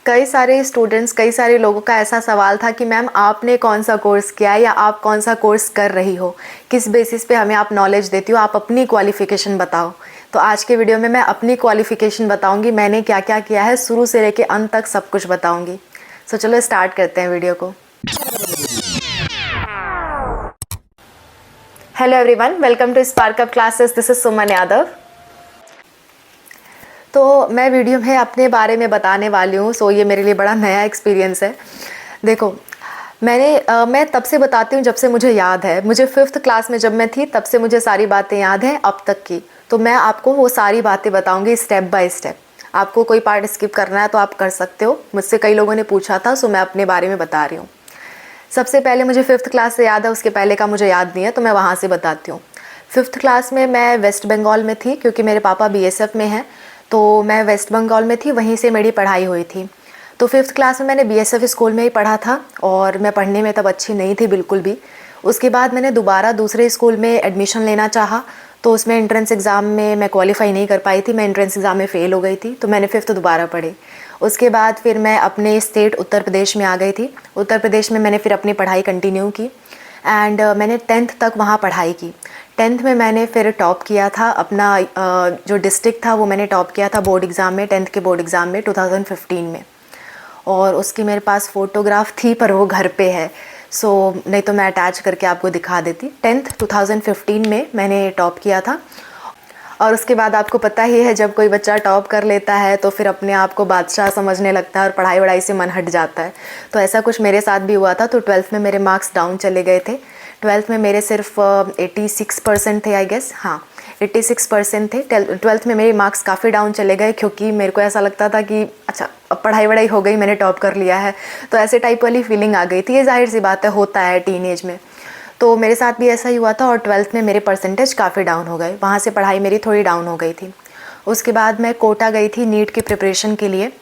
कई सारे स्टूडेंट्स, कई सारे लोगों का ऐसा सवाल था कि मैम आपने कौन सा कोर्स किया है या आप कौन सा कोर्स कर रही हो, किस बेसिस पे हमें आप नॉलेज देती हो, आप अपनी क्वालिफ़िकेशन बताओ। तो आज के वीडियो में मैं अपनी क्वालिफ़िकेशन बताऊंगी, मैंने क्या क्या किया है, शुरू से लेके अंत तक सब कुछ बताऊंगी। सो चलो स्टार्ट करते हैं वीडियो को। Hello everyone, welcome to Spark Up classes. This is Suman Yadav. तो मैं वीडियो में अपने बारे में बताने वाली हूँ। सो ये मेरे लिए बड़ा नया एक्सपीरियंस है। देखो, मैं तब से बताती हूँ जब से मुझे याद है। मुझे 5th क्लास में जब मैं थी तब से मुझे सारी बातें याद हैं अब तक की। तो मैं आपको वो सारी बातें बताऊँगी स्टेप बाय स्टेप। आपको कोई पार्ट स्किप करना है तो आप कर सकते हो, मुझसे कई लोगों ने पूछा था, सो मैं अपने बारे में बता रही हूँ। सबसे पहले मुझे 5th क्लास से याद है, उसके पहले का मुझे याद नहीं है, तो मैं वहाँ से बताती हूँ। 5th क्लास में मैं वेस्ट बंगाल में थी, क्योंकि मेरे पापा बीएसएफ में हैं, तो मैं वेस्ट बंगाल में थी, वहीं से मेरी पढ़ाई हुई थी। तो 5th क्लास में मैंने बीएसएफ स्कूल में ही पढ़ा था और मैं पढ़ने में तब अच्छी नहीं थी बिल्कुल भी। उसके बाद मैंने दोबारा दूसरे स्कूल में एडमिशन लेना चाहा, तो उसमें एंट्रेंस एग्ज़ाम में मैं क्वालिफाई नहीं कर पाई थी, मैं एंट्रेंस एग्ज़ाम में फ़ेल हो गई थी, तो मैंने 5th दोबारा पढ़ी। उसके बाद फिर मैं अपने स्टेट उत्तर प्रदेश में आ गई थी। उत्तर प्रदेश में मैंने फिर अपनी पढ़ाई कंटिन्यू की एंड मैंने 10th तक वहाँ पढ़ाई की। 10th में मैंने फिर टॉप किया था अपना जो डिस्ट्रिक्ट था वो मैंने टॉप किया था बोर्ड एग्ज़ाम में, 10th के बोर्ड एग्ज़ाम में 2015 में। और उसकी मेरे पास फ़ोटोग्राफ थी पर वो घर पे है, सो नहीं तो मैं अटैच करके आपको दिखा देती। 10th 2015 में मैंने टॉप किया था। और उसके बाद आपको पता ही है, जब कोई बच्चा टॉप कर लेता है तो फिर अपने आप को बादशाह समझने लगता है और पढ़ाई वढ़ाई से मन हट जाता है। तो ऐसा कुछ मेरे साथ भी हुआ था। तो 12th में मेरे मार्क्स डाउन चले गए थे। 12th में मेरे सिर्फ 86% थे, आई गेस, हाँ 86% थे। 12th में मेरे मार्क्स काफ़ी डाउन चले गए, क्योंकि मेरे को ऐसा लगता था कि अच्छा अब पढ़ाई वढ़ाई हो गई, मैंने टॉप कर लिया है, तो ऐसे टाइप वाली फीलिंग आ गई थी। ये जाहिर सी बात है, होता है टीनेज में। तो मेरे साथ भी ऐसा ही हुआ था और 12th में मेरे परसेंटेज काफ़ी डाउन हो गए, वहाँ से पढ़ाई मेरी थोड़ी डाउन हो गई थी। उसके बाद मैं कोटा गई थी नीट की प्रिपरेशन के लिए।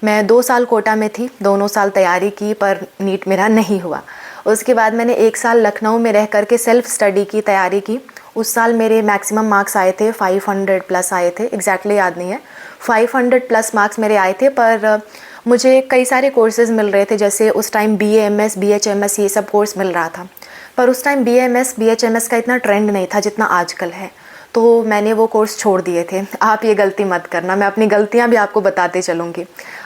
मैं 2 साल कोटा में थी, दोनों साल तैयारी की, पर नीट मेरा नहीं हुआ। उसके बाद मैंने 1 साल लखनऊ में रह करके सेल्फ स्टडी की तैयारी की। उस साल मेरे मैक्सिमम मार्क्स आए थे 500 प्लस आए थे, एग्जैक्टली याद नहीं है, 500 प्लस मार्क्स मेरे आए थे। पर मुझे कई सारे कोर्सेज़ मिल रहे थे, जैसे उस टाइम BAMS BHMS ये सब कोर्स मिल रहा था। पर उस टाइम BAMS BHMS का इतना ट्रेंड नहीं था जितना आजकल है, तो मैंने वो कोर्स छोड़ दिए थे। आप ये गलती मत करना, मैं अपनी गलतियाँ भी आपको बताते चलूँगी।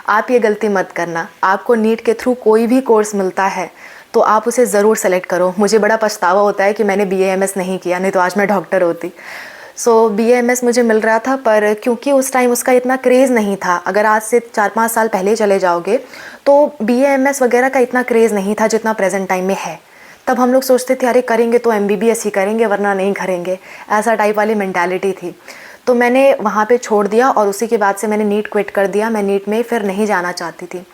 आप ये गलती मत करना। आपको नीट के थ्रू कोई भी कोर्स मिलता है तो आप उसे ज़रूर सेलेक्ट करो। मुझे बड़ा पछतावा होता है कि मैंने BAMS नहीं किया, नहीं तो आज मैं डॉक्टर होती। सो BAMS मुझे मिल रहा था, पर क्योंकि उस टाइम उसका इतना क्रेज़ नहीं था। अगर आज से 4-5 साल पहले चले जाओगे तो BAMS वगैरह का इतना क्रेज़ नहीं था जितना प्रेजेंट टाइम में है। तब हम लोग सोचते थे अरे करेंगे तो MBBS ही करेंगे वरना नहीं करेंगे, ऐसा टाइप वाली मेंटालिटी थी। तो मैंने वहाँ पे छोड़ दिया और उसी के बाद से मैंने नीट क्विट कर दिया। मैं नीट में फिर नहीं जाना चाहती थी।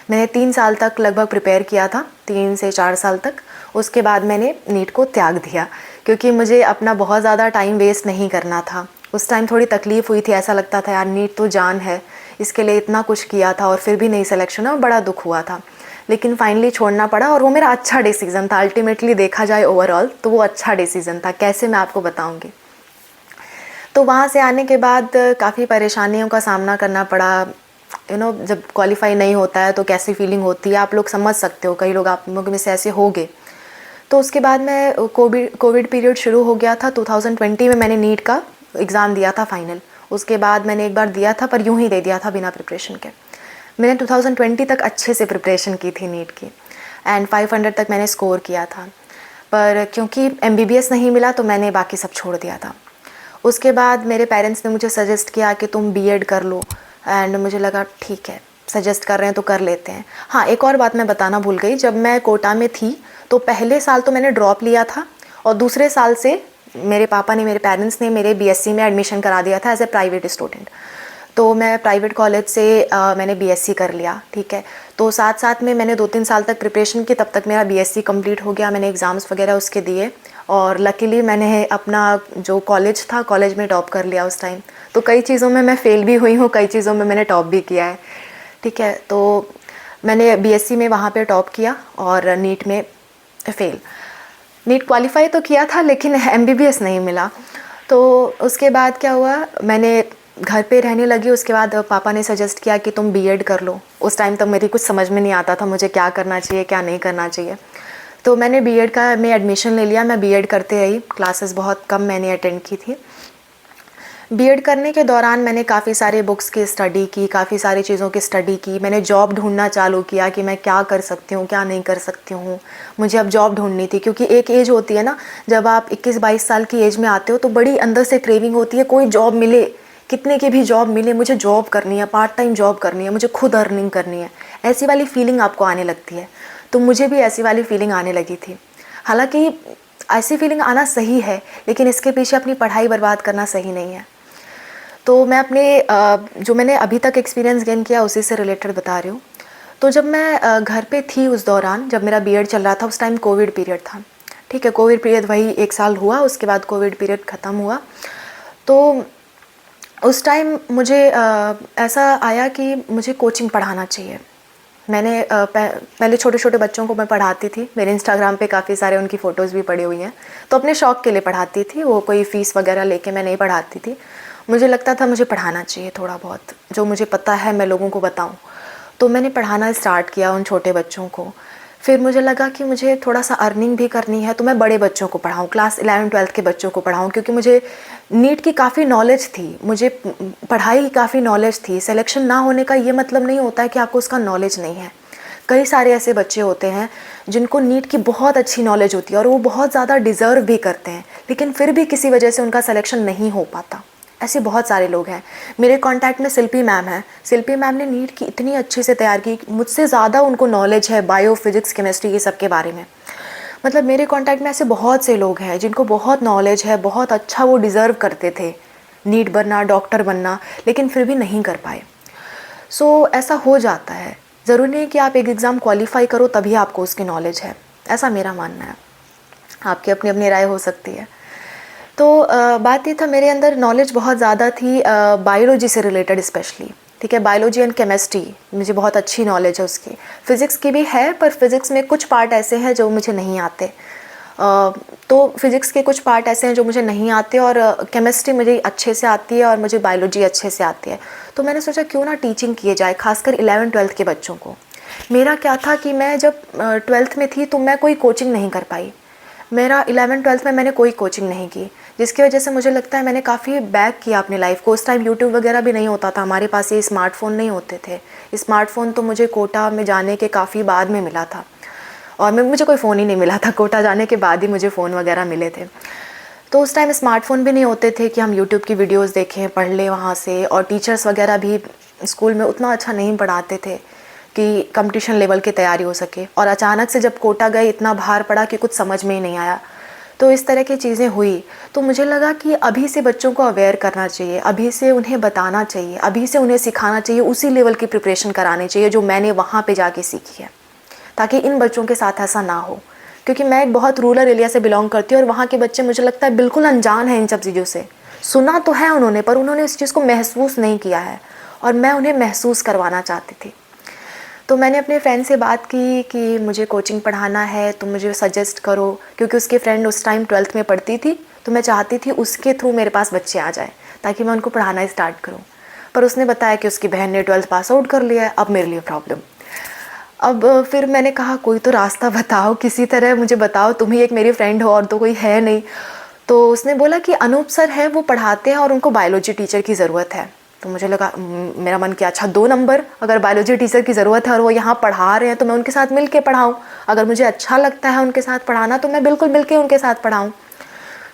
मैंने 3 साल तक लगभग प्रिपेयर किया था, 3 से 4 साल तक। उसके बाद मैंने नीट को त्याग दिया, क्योंकि मुझे अपना बहुत ज़्यादा टाइम वेस्ट नहीं करना था। उस टाइम थोड़ी तकलीफ़ हुई थी, ऐसा लगता था यार नीट तो जान है, इसके लिए इतना कुछ किया था और फिर भी नहीं सिलेक्शन है, और बड़ा दुख हुआ था। लेकिन फाइनली छोड़ना पड़ा और वो मेरा अच्छा डिसीज़न था। अल्टीमेटली देखा जाए ओवरऑल तो वो अच्छा डिसीज़न था। कैसे, मैं आपको बताऊंगी। तो वहाँ से आने के बाद काफ़ी परेशानियों का सामना करना पड़ा। जब क्वालिफाई नहीं होता है तो कैसी फीलिंग होती है आप लोग समझ सकते हो, कई लोग आप लोगों में से ऐसे होंगे। तो उसके बाद मैं कोविड पीरियड शुरू हो गया था 2020 में। मैंने नीट का एग्ज़ाम दिया था फाइनल। उसके बाद मैंने एक बार दिया था, पर यूं ही दे दिया था बिना प्रिपरेशन के। मैंने 2020 तक अच्छे से प्रिपरेशन की थी नीट की एंड 500 तक मैंने स्कोर किया था। पर क्योंकि MBBS नहीं मिला तो मैंने बाकी सब छोड़ दिया था। उसके बाद मेरे पेरेंट्स ने मुझे सजेस्ट किया कि तुम B.Ed कर लो, एंड मुझे लगा ठीक है, सजेस्ट कर रहे हैं तो कर लेते हैं। हाँ, एक और बात मैं बताना भूल गई। जब मैं कोटा में थी तो पहले साल तो मैंने ड्रॉप लिया था और दूसरे साल से मेरे पापा ने, मेरे पेरेंट्स ने मेरे BSc में एडमिशन करा दिया था एज ए प्राइवेट स्टूडेंट। तो मैं प्राइवेट कॉलेज से मैंने BSc कर लिया, ठीक है। तो साथ साथ में मैंने 2-3 साल तक प्रिपरेशन की, तब तक मेरा BSc कंप्लीट हो गया। मैंने एग्ज़ाम्स वगैरह उसके दिए और लकीली मैंने अपना जो कॉलेज था, कॉलेज में टॉप कर लिया उस टाइम। तो कई चीज़ों में मैं फ़ेल भी हुई हूँ, कई चीज़ों में मैंने टॉप भी किया है, ठीक है। तो मैंने BSc में वहाँ पे टॉप किया और नीट में फ़ेल। नीट क्वालिफाई तो किया था लेकिन MBBS नहीं मिला। तो उसके बाद क्या हुआ, मैंने घर पे रहने लगी उसके बाद पापा ने सजेस्ट किया कि तुम बीएड कर लो। उस टाइम तक मेरी कुछ समझ में नहीं आता था मुझे क्या करना चाहिए क्या नहीं करना चाहिए। तो मैंने बीएड का में एडमिशन ले लिया। मैं बीएड करते रही, क्लासेस बहुत कम मैंने अटेंड की थी। बीएड करने के दौरान मैंने काफ़ी सारे बुक्स की स्टडी की, काफ़ी सारी चीज़ों की स्टडी की। मैंने जॉब ढूंढना चालू किया कि मैं क्या कर सकती हूँ क्या नहीं कर सकती हूँ। मुझे अब जॉब ढूंढनी थी क्योंकि एक एज होती है ना, जब आप 21-22 साल की एज में आते हो तो बड़ी अंदर से क्रेविंग होती है, कोई जॉब मिले, कितने की भी जॉब मिले, मुझे जॉब करनी है, पार्ट टाइम जॉब करनी है, मुझे खुद अर्निंग करनी है, ऐसी वाली फीलिंग आपको आने लगती है। तो मुझे भी ऐसी वाली फीलिंग आने लगी थी। हालांकि ऐसी फीलिंग आना सही है, लेकिन इसके पीछे अपनी पढ़ाई बर्बाद करना सही नहीं है। तो मैं अपने जो मैंने अभी तक एक्सपीरियंस गेन किया उसी से रिलेटेड बता रही हूँ। तो जब मैं घर पे थी उस दौरान, जब मेरा बीएड चल रहा था, उस टाइम कोविड पीरियड था। ठीक है, कोविड पीरियड वही 1 साल हुआ, उसके बाद कोविड पीरियड ख़त्म हुआ। तो उस टाइम मुझे ऐसा आया कि मुझे कोचिंग पढ़ाना चाहिए। मैंने पहले छोटे छोटे बच्चों को मैं पढ़ाती थी, मेरे इंस्टाग्राम पे काफ़ी सारे उनकी फ़ोटोज़ भी पड़ी हुई हैं। तो अपने शौक़ के लिए पढ़ाती थी, वो कोई फ़ीस वगैरह लेके मैं नहीं पढ़ाती थी। मुझे लगता था मुझे पढ़ाना चाहिए, थोड़ा बहुत जो मुझे पता है मैं लोगों को बताऊं। तो मैंने पढ़ाना स्टार्ट किया उन छोटे बच्चों को। फिर मुझे लगा कि मुझे थोड़ा सा अर्निंग भी करनी है, तो मैं बड़े बच्चों को पढ़ाऊं, क्लास 11-12 के बच्चों को पढ़ाऊं, क्योंकि मुझे नीट की काफ़ी नॉलेज थी, मुझे पढ़ाई की काफ़ी नॉलेज थी। सिलेक्शन ना होने का ये मतलब नहीं होता है कि आपको उसका नॉलेज नहीं है। कई सारे ऐसे बच्चे होते हैं जिनको नीट की बहुत अच्छी नॉलेज होती है और वो बहुत ज़्यादा डिज़र्व भी करते हैं, लेकिन फिर भी किसी वजह से उनका सिलेक्शन नहीं हो पाता। ऐसे बहुत सारे लोग हैं। मेरे कांटेक्ट में शिल्पी मैम हैं। शिल्पी मैम ने नीट की इतनी अच्छे से तैयार की, मुझसे ज़्यादा उनको नॉलेज है बायो, फिजिक्स, केमिस्ट्री ये सब के बारे में। मतलब मेरे कांटेक्ट में ऐसे बहुत से लोग हैं जिनको बहुत नॉलेज है, बहुत अच्छा वो डिज़र्व करते थे नीट बनना, डॉक्टर बनना, लेकिन फिर भी नहीं कर पाए। सो ऐसा हो जाता है। ज़रूरी नहीं कि आप एक एग्ज़ाम क्वालिफाई करो तभी आपको उसकी नॉलेज है, ऐसा मेरा मानना है। आपकी अपनी अपनी राय हो सकती है। तो बात ये था, मेरे अंदर नॉलेज बहुत ज़्यादा थी बायोलॉजी से रिलेटेड स्पेशली। ठीक है, बायोलॉजी एंड केमिस्ट्री मुझे बहुत अच्छी नॉलेज है उसकी। फ़िज़िक्स की भी है, पर फिज़िक्स में कुछ पार्ट ऐसे हैं जो मुझे नहीं आते। तो फिज़िक्स के कुछ पार्ट ऐसे हैं जो मुझे नहीं आते, और केमिस्ट्री मुझे अच्छे से आती है और मुझे बायोलॉजी अच्छे से आती है। तो मैंने सोचा क्यों ना टीचिंग किए जाए, खासकर 11-12 के बच्चों को। मेरा क्या था कि मैं जब 12th में थी तो मैं कोई कोचिंग नहीं कर पाई। मेरा 11-12 में मैंने कोई कोचिंग नहीं की, जिसकी वजह से मुझे लगता है मैंने काफ़ी बैक किया अपनी लाइफ को। उस टाइम यूट्यूब वगैरह भी नहीं होता था, हमारे पास ये स्मार्टफ़ोन नहीं होते थे। स्मार्टफ़ोन तो मुझे कोटा में जाने के काफ़ी बाद में मिला था, और मुझे कोई फ़ोन ही नहीं मिला था, कोटा जाने के बाद ही मुझे फ़ोन वगैरह मिले थे। तो उस टाइम स्मार्टफ़ोन भी नहीं होते थे कि हम यूट्यूब की वीडियोज़ देखें, पढ़ लें वहाँ से, और टीचर्स वगैरह भी स्कूल में उतना अच्छा नहीं पढ़ाते थे कि कंपटीशन लेवल की तैयारी हो सके। और अचानक से जब कोटा गए इतना भार पड़ा कि कुछ समझ में ही नहीं आया। तो इस तरह की चीज़ें हुई, तो मुझे लगा कि अभी से बच्चों को अवेयर करना चाहिए, अभी से उन्हें बताना चाहिए, अभी से उन्हें सिखाना चाहिए, उसी लेवल की प्रिपरेशन करानी चाहिए जो मैंने वहाँ पे जाके सीखी है, ताकि इन बच्चों के साथ ऐसा ना हो। क्योंकि मैं एक बहुत रूरल एरिया से बिलोंग करती हूँ, और वहाँ के बच्चे मुझे लगता है बिल्कुल अनजान हैं इन सब चीज़ों से। सुना तो है उन्होंने, पर उन्होंने इस चीज़ को महसूस नहीं किया है, और मैं उन्हें महसूस करवाना चाहती थी। तो मैंने अपने फ्रेंड से बात की कि मुझे कोचिंग पढ़ाना है, तो मुझे सजेस्ट करो, क्योंकि उसके फ्रेंड उस टाइम 12th में पढ़ती थी, तो मैं चाहती थी उसके थ्रू मेरे पास बच्चे आ जाए ताकि मैं उनको पढ़ाना स्टार्ट करूं। पर उसने बताया कि उसकी बहन ने 12th पास आउट कर लिया है। अब मेरे लिए प्रॉब्लम। अब फिर मैंने कहा कोई तो रास्ता बताओ, किसी तरह मुझे बताओ, तुम ही एक मेरी फ्रेंड हो और तो कोई है नहीं। तो उसने बोला कि अनूप सर है, वो पढ़ाते हैं और उनको बायोलॉजी टीचर की ज़रूरत है। तो मुझे लगा, मेरा मन किया अच्छा 2 नंबर, अगर बायोलॉजी टीचर की ज़रूरत है और वो यहाँ पढ़ा रहे हैं तो मैं उनके साथ मिल के पढ़ाऊँ। अगर मुझे अच्छा लगता है उनके साथ पढ़ाना तो मैं बिल्कुल मिल के उनके साथ पढ़ाऊँ।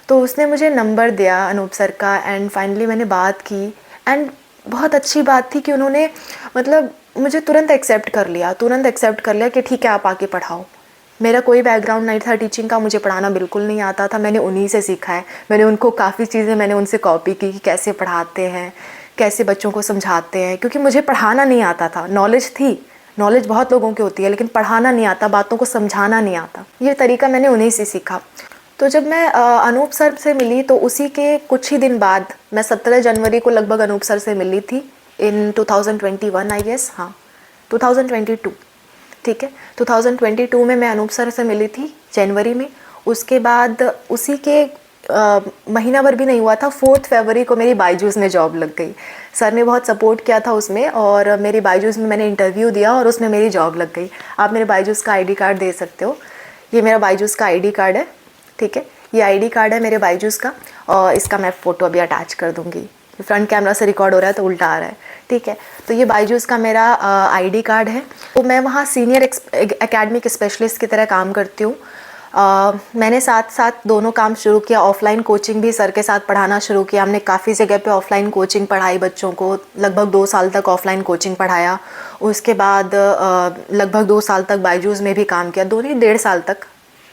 तो उसने मुझे नंबर दिया अनूप सर का, एंड फाइनली मैंने बात की। एंड बहुत अच्छी बात थी कि उन्होंने मतलब मुझे तुरंत एक्सेप्ट कर लिया कि ठीक है आप आके पढ़ाओ। मेरा कोई बैकग्राउंड नहीं था टीचिंग का, मुझे पढ़ाना बिल्कुल नहीं आता था, मैंने उन्हीं से सीखा है। मैंने उनको काफ़ी चीज़ें मैंने उनसे कॉपी की कि कैसे पढ़ाते हैं, कैसे बच्चों को समझाते हैं, क्योंकि मुझे पढ़ाना नहीं आता था। नॉलेज थी, नॉलेज बहुत लोगों की होती है, लेकिन पढ़ाना नहीं आता, बातों को समझाना नहीं आता। ये तरीका मैंने उन्हीं से सीखा। तो जब मैं अनूप सर से मिली तो उसी के कुछ ही दिन बाद, मैं 17 जनवरी को लगभग अनूप सर से मिली थी, इन 2021 आई गेस, हाँ 2022, ठीक है 2022 में मैं अनूप सर से मिली थी जनवरी में। उसके बाद उसी के महीना भर भी नहीं हुआ था, 4 फरवरी को मेरी बायजूस में जॉब लग गई। सर ने बहुत सपोर्ट किया था उसमें, और मेरी बायजूस में मैंने इंटरव्यू दिया और उसमें मेरी जॉब लग गई। आप मेरे बायजूस का आईडी कार्ड दे सकते हो, ये मेरा बायजूस का आईडी कार्ड है, ठीक है। ये आईडी कार्ड है मेरे बायजूस का, और इसका मैं फ़ोटो अभी अटैच कर दूँगी। फ्रंट कैमरा से रिकॉर्ड हो रहा है तो उल्टा आ रहा है, ठीक है। तो ये बायजूस का मेरा आईडी कार्ड है। तो मैं वहाँ सीनियर एकेडमिक स्पेशलिस्ट की तरह काम करती हूँ। मैंने साथ साथ दोनों काम शुरू किया। ऑफ़लाइन कोचिंग भी सर के साथ पढ़ाना शुरू किया। हमने काफ़ी जगह पे ऑफ़लाइन कोचिंग पढ़ाई बच्चों को, लगभग 2 साल तक ऑफ़लाइन कोचिंग पढ़ाया। उसके बाद लगभग 2 साल तक बायजूस में भी काम किया, 2-1.5 साल तक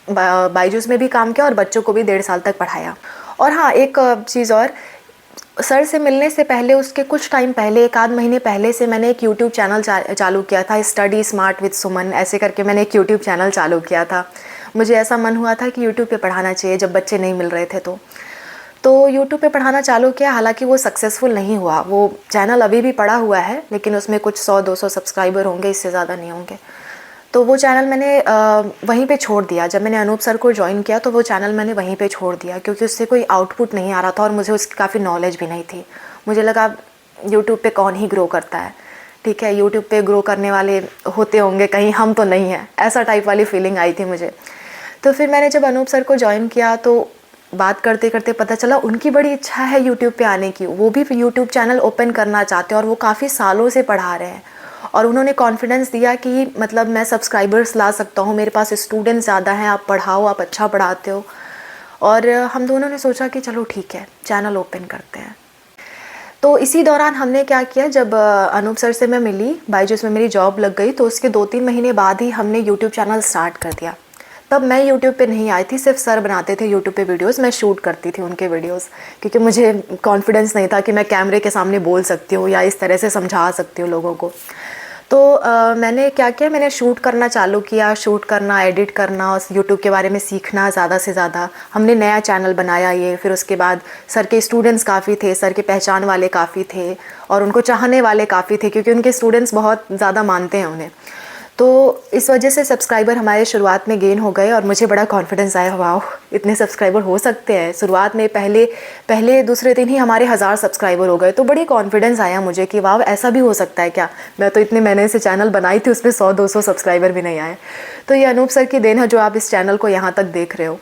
बायजूस में भी काम किया और बच्चों को भी 1.5 साल तक पढ़ाया। और हाँ, एक चीज़ और, सर से मिलने से पहले, उसके कुछ टाइम पहले, 1 आध महीने पहले से मैंने एक यूट्यूब चैनल चालू किया था, स्टडी स्मार्ट विद सुमन, ऐसे करके मैंने एक यूट्यूब चैनल चालू किया था। मुझे ऐसा मन हुआ था कि यूट्यूब पे पढ़ाना चाहिए जब बच्चे नहीं मिल रहे थे तो यूट्यूब पे पढ़ाना चालू किया। हालांकि वो सक्सेसफुल नहीं हुआ, वो चैनल अभी भी पड़ा हुआ है, लेकिन उसमें कुछ 100-200 सब्सक्राइबर होंगे, इससे ज़्यादा नहीं होंगे। तो वो चैनल मैंने वहीं पे छोड़ दिया। जब मैंने अनूप सर को ज्वाइन किया तो वो चैनल मैंने वहीं पे छोड़ दिया, क्योंकि उससे कोई आउटपुट नहीं आ रहा था और मुझे उसकी काफ़ी नॉलेज भी नहीं थी। मुझे लगा यूट्यूब पे कौन ही ग्रो करता है, ठीक है, यूट्यूब पे ग्रो करने वाले होते होंगे कहीं, हम तो नहीं हैं, ऐसा टाइप वाली फीलिंग आई थी मुझे। तो फिर मैंने जब अनूप सर को ज्वाइन किया तो बात करते करते पता चला उनकी बड़ी इच्छा है यूट्यूब पे आने की, वो भी यूट्यूब चैनल ओपन करना चाहते हैं और वो काफ़ी सालों से पढ़ा रहे हैं। और उन्होंने कॉन्फिडेंस दिया कि मतलब मैं सब्सक्राइबर्स ला सकता हूँ, मेरे पास स्टूडेंट्स ज़्यादा हैं, आप पढ़ाओ, आप अच्छा पढ़ाते हो। और हम दोनों ने सोचा कि चलो ठीक है, चैनल ओपन करते हैं। तो इसी दौरान हमने क्या किया, जब अनूप सर से मैं मिली, बायजूस में मेरी जॉब लग गई, तो उसके 2-3 महीने बाद ही हमने यूट्यूब चैनल स्टार्ट कर दिया। तब मैं यूट्यूब पे नहीं आई थी, सिर्फ सर बनाते थे यूट्यूब पे वीडियोस, मैं शूट करती थी उनके वीडियोस, क्योंकि मुझे कॉन्फिडेंस नहीं था कि मैं कैमरे के सामने बोल सकती हूँ या इस तरह से समझा सकती हूँ लोगों को। तो मैंने क्या किया, मैंने शूट करना चालू किया, शूट करना, एडिट करना, उस यूट्यूब के बारे में सीखना ज़्यादा से ज़्यादा। हमने नया चैनल बनाया ये, फिर उसके बाद सर के स्टूडेंट्स काफ़ी थे, सर के पहचान वाले काफ़ी थे और उनको चाहने वाले काफ़ी थे, क्योंकि उनके स्टूडेंट्स बहुत ज़्यादा मानते हैं उन्हें। तो इस वजह से सब्सक्राइबर हमारे शुरुआत में गेन हो गए और मुझे बड़ा कॉन्फिडेंस आया, वाह इतने सब्सक्राइबर हो सकते हैं। शुरुआत में पहले दूसरे दिन ही हमारे 1000 सब्सक्राइबर हो गए, तो बड़ी कॉन्फिडेंस आया मुझे कि वाह ऐसा भी हो सकता है क्या। मैं तो इतने महीने से चैनल बनाई थी, उसमें 100-200 सब्सक्राइबर भी नहीं आए। तो ये अनूप सर की देन है जो आप इस चैनल को यहाँ तक देख रहे हो।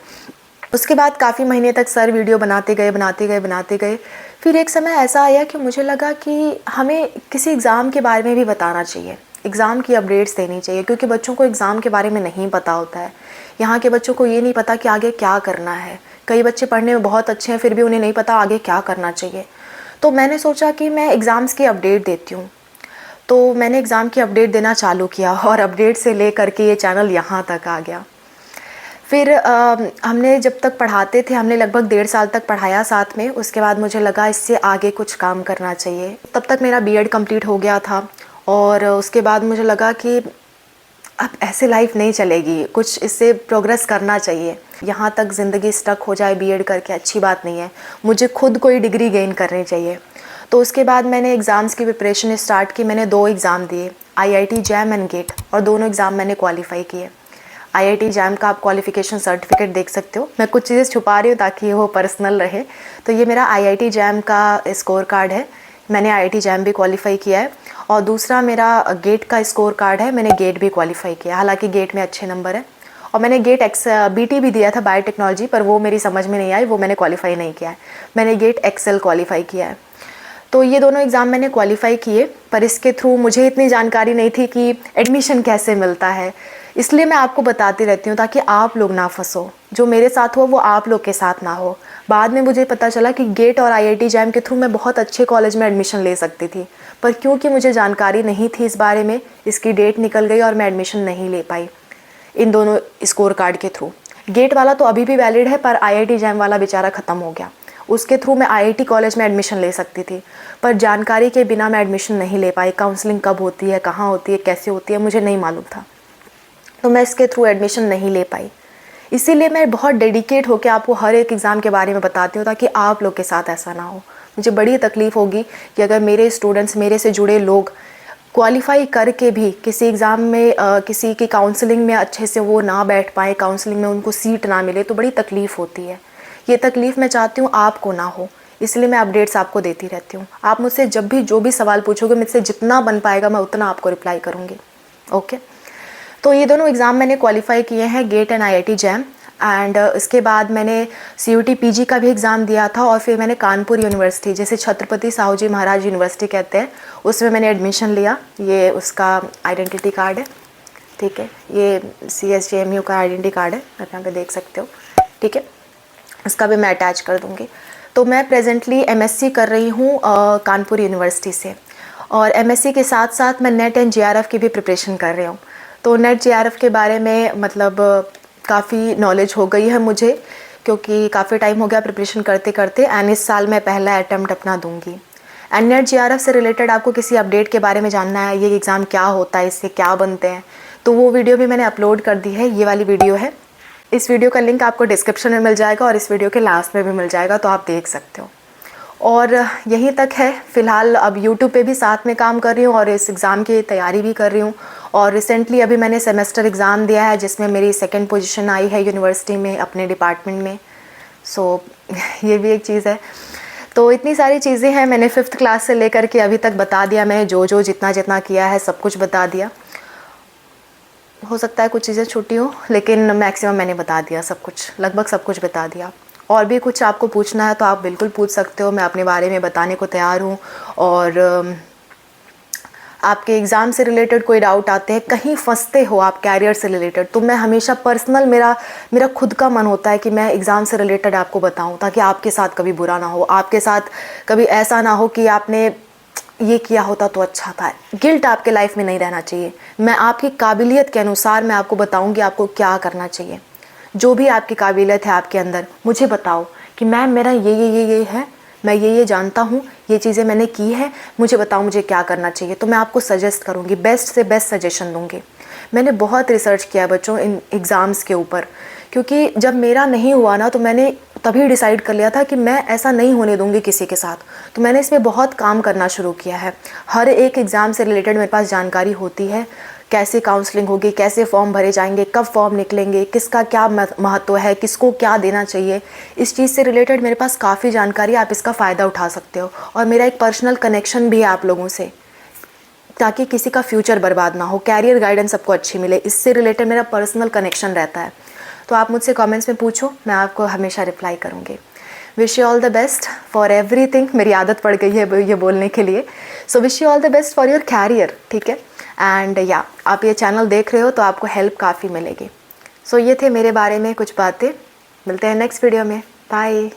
उसके बाद काफ़ी महीने तक सर वीडियो बनाते गए। फिर एक समय ऐसा आया कि मुझे लगा कि हमें किसी एग्ज़ाम के बारे में भी बताना चाहिए, एग्ज़ाम की अपडेट्स देनी चाहिए, क्योंकि बच्चों को एग्ज़ाम के बारे में नहीं पता होता है। यहाँ के बच्चों को ये नहीं पता कि आगे क्या करना है। कई बच्चे पढ़ने में बहुत अच्छे हैं, फिर भी उन्हें नहीं पता आगे क्या करना चाहिए। तो मैंने सोचा कि मैं एग्ज़ाम्स की अपडेट देती हूँ। तो मैंने एग्ज़ाम की अपडेट देना चालू किया और अपडेट से ले करके ये चैनल यहाँ तक आ गया। फिर हमने जब तक पढ़ाते थे, हमने लगभग 1.5 साल तक पढ़ाया साथ में। उसके बाद मुझे लगा इससे आगे कुछ काम करना चाहिए। तब तक मेरा बीएड कंप्लीट हो गया था और उसके बाद मुझे लगा कि अब ऐसे लाइफ नहीं चलेगी, कुछ इससे प्रोग्रेस करना चाहिए। यहाँ तक ज़िंदगी स्टक हो जाए बीएड करके अच्छी बात नहीं है, मुझे खुद कोई डिग्री गेन करनी चाहिए। तो उसके बाद मैंने एग्ज़ाम्स की प्रिपरेशन स्टार्ट की। मैंने 2 एग्ज़ाम दिए, आईआईटी जैम एंड गेट, और दोनों एग्ज़ाम मैंने क्वालिफाई किए। आईआईटी जैम का आप क्वालिफ़िकेशन सर्टिफिकेट देख सकते हो। मैं कुछ चीज़ें छुपा रही हूँ ताकि वो पर्सनल रहे। तो ये मेरा आईआईटी जैम का स्कोर कार्ड है, मैंने आईआईटी जैम भी क्वालिफ़ाई किया है। और दूसरा मेरा गेट का स्कोर कार्ड है, मैंने गेट भी क्वालिफ़ाई किया। हालांकि गेट में अच्छे नंबर है। और मैंने गेट बीटी भी दिया था, बायोटेक्नोलॉजी, पर वो मेरी समझ में नहीं आई, वो मैंने क्वालिफ़ाई नहीं किया है। मैंने गेट एक्सेल क्वालिफ़ाई किया है। तो ये दोनों एग्ज़ाम मैंने क्वालिफ़ाई किए, पर इसके थ्रू मुझे इतनी जानकारी नहीं थी कि एडमिशन कैसे मिलता है। इसलिए मैं आपको बताती रहती हूँ ताकि आप लोग ना फंसो। जो मेरे साथ हुआ वो आप लोग के साथ ना हो। बाद में मुझे पता चला कि गेट और आईआईटी जैम के थ्रू मैं बहुत अच्छे कॉलेज में एडमिशन ले सकती थी, पर क्योंकि मुझे जानकारी नहीं थी इस बारे में, इसकी डेट निकल गई और मैं एडमिशन नहीं ले पाई इन दोनों स्कोर कार्ड के थ्रू। गेट वाला तो अभी भी वैलिड है, पर आईआईटी जैम वाला बेचारा ख़त्म हो गया। उसके थ्रू मैं आईआईटी कॉलेज में एडमिशन ले सकती थी, पर जानकारी के बिना मैं एडमिशन नहीं ले पाई। काउंसलिंग कब होती है, कहाँ होती है, कैसे होती है, मुझे नहीं मालूम था, तो मैं इसके थ्रू एडमिशन नहीं ले पाई। इसीलिए मैं बहुत डेडिकेट होकर आपको हर एक एग्ज़ाम के बारे में बताती हूँ ताकि आप लोग के साथ ऐसा ना हो। मुझे बड़ी तकलीफ़ होगी कि अगर मेरे स्टूडेंट्स, मेरे से जुड़े लोग क्वालिफ़ाई करके भी किसी एग्ज़ाम में किसी की काउंसलिंग में अच्छे से वो ना बैठ पाएँ, काउंसलिंग में उनको सीट ना मिले, तो बड़ी तकलीफ़ होती है। ये तकलीफ़ मैं चाहती हूँ आपको ना हो, इसलिए मैं अपडेट्स आपको देती रहती हूँ। आप मुझसे जब भी जो भी सवाल पूछोगे, मुझसे जितना बन पाएगा मैं उतना आपको रिप्लाई करूँगी। ओके, तो ये दोनों एग्ज़ाम मैंने क्वालिफाई किए हैं, GATE and IIT JAM. And इसके बाद मैंने CUT PG का भी एग्ज़ाम दिया था, और फिर मैंने कानपुर यूनिवर्सिटी, जैसे छत्रपति साहू जी महाराज यूनिवर्सिटी कहते हैं, उसमें मैंने एडमिशन लिया। ये उसका आइडेंटिटी कार्ड है, ठीक है, ये CSJMU का आइडेंटिटी कार्ड है, आप यहाँ पे देख सकते हो, ठीक है, इसका भी मैं अटैच कर दूँगी। तो मैं प्रेजेंटली MSc कर रही हूँ कानपुर यूनिवर्सिटी से, और MSc के साथ साथ मैं नेट एंड JRF की भी प्रिपरेशन कर रही हूँ। तो नेट JRF के बारे में मतलब काफ़ी नॉलेज हो गई है मुझे, क्योंकि काफ़ी टाइम हो गया प्रिपरेशन करते करते, एंड इस साल मैं पहला अटैम्प्ट अपना दूंगी। एंड नेट JRF से रिलेटेड आपको किसी अपडेट के बारे में जानना है, ये एग्ज़ाम क्या होता है, इससे क्या बनते हैं, तो वो वीडियो भी मैंने अपलोड कर दी है, ये वाली वीडियो है। इस वीडियो का लिंक आपको डिस्क्रिप्शन में मिल जाएगा और इस वीडियो के लास्ट में भी मिल जाएगा, तो आप देख सकते हो। और यहीं तक है फ़िलहाल। अब YouTube पे भी साथ में काम कर रही हूँ और इस एग्ज़ाम की तैयारी भी कर रही हूँ। और रिसेंटली अभी मैंने सेमेस्टर एग्ज़ाम दिया है, जिसमें मेरी 2nd पोजीशन आई है यूनिवर्सिटी में अपने डिपार्टमेंट में। सो ये भी एक चीज़ है। तो इतनी सारी चीज़ें हैं, मैंने 5th क्लास से लेकर के अभी तक बता दिया, मैंने जो जितना जितना किया है सब कुछ बता दिया। हो सकता है कुछ चीज़ें छूटी हो, लेकिन मैक्सिमम मैंने बता दिया, सब कुछ, लगभग सब कुछ बता दिया। और भी कुछ आपको पूछना है तो आप बिल्कुल पूछ सकते हो, मैं अपने बारे में बताने को तैयार हूँ। और आपके एग्ज़ाम से रिलेटेड कोई डाउट आते हैं, कहीं फंसते हो आप कैरियर से रिलेटेड, तो मैं हमेशा पर्सनल, मेरा खुद का मन होता है कि मैं एग्ज़ाम से रिलेटेड आपको बताऊं, ताकि आपके साथ कभी बुरा ना हो, आपके साथ कभी ऐसा ना हो कि आपने ये किया होता तो अच्छा था। गिल्ट आपके लाइफ में नहीं रहना चाहिए। मैं आपकी काबिलियत के अनुसार मैं आपको बताऊंगी आपको क्या करना चाहिए। जो भी आपकी काबिलियत है आपके अंदर, मुझे बताओ कि मैम मेरा ये है, मैं ये जानता हूँ, ये चीज़ें मैंने की है, मुझे बताओ मुझे क्या करना चाहिए। तो मैं आपको सजेस्ट करूँगी, बेस्ट से बेस्ट सजेशन दूँगी। मैंने बहुत रिसर्च किया बच्चों इन एग्ज़ाम्स के ऊपर, क्योंकि जब मेरा नहीं हुआ ना, तो मैंने तभी डिसाइड कर लिया था कि मैं ऐसा नहीं होने दूंगी किसी के साथ। तो मैंने इसमें बहुत काम करना शुरू किया है। हर एक एग्ज़ाम से रिलेटेड मेरे पास जानकारी होती है, कैसे काउंसलिंग होगी, कैसे फॉर्म भरे जाएंगे, कब फॉर्म निकलेंगे, किसका क्या महत्व है, किसको क्या देना चाहिए, इस चीज़ से रिलेटेड मेरे पास काफ़ी जानकारी, आप इसका फ़ायदा उठा सकते हो। और मेरा एक पर्सनल कनेक्शन भी है आप लोगों से, ताकि किसी का फ्यूचर बर्बाद ना हो, कैरियर गाइडेंस सबको अच्छी मिले, इससे रिलेटेड मेरा पर्सनल कनेक्शन रहता है। तो आप मुझसे कमेंट्स में पूछो, मैं आपको हमेशा रिप्लाई करूँगी। Wish you all the best for everything. मेरी आदत पड़ गई है ये बोलने के लिए। So wish you all the best for your career, ठीक है। एंड या आप ये चैनल देख रहे हो तो आपको हेल्प काफ़ी मिलेगी। सो ये थे मेरे बारे में कुछ बातें। मिलते हैं नेक्स्ट वीडियो में। बाय।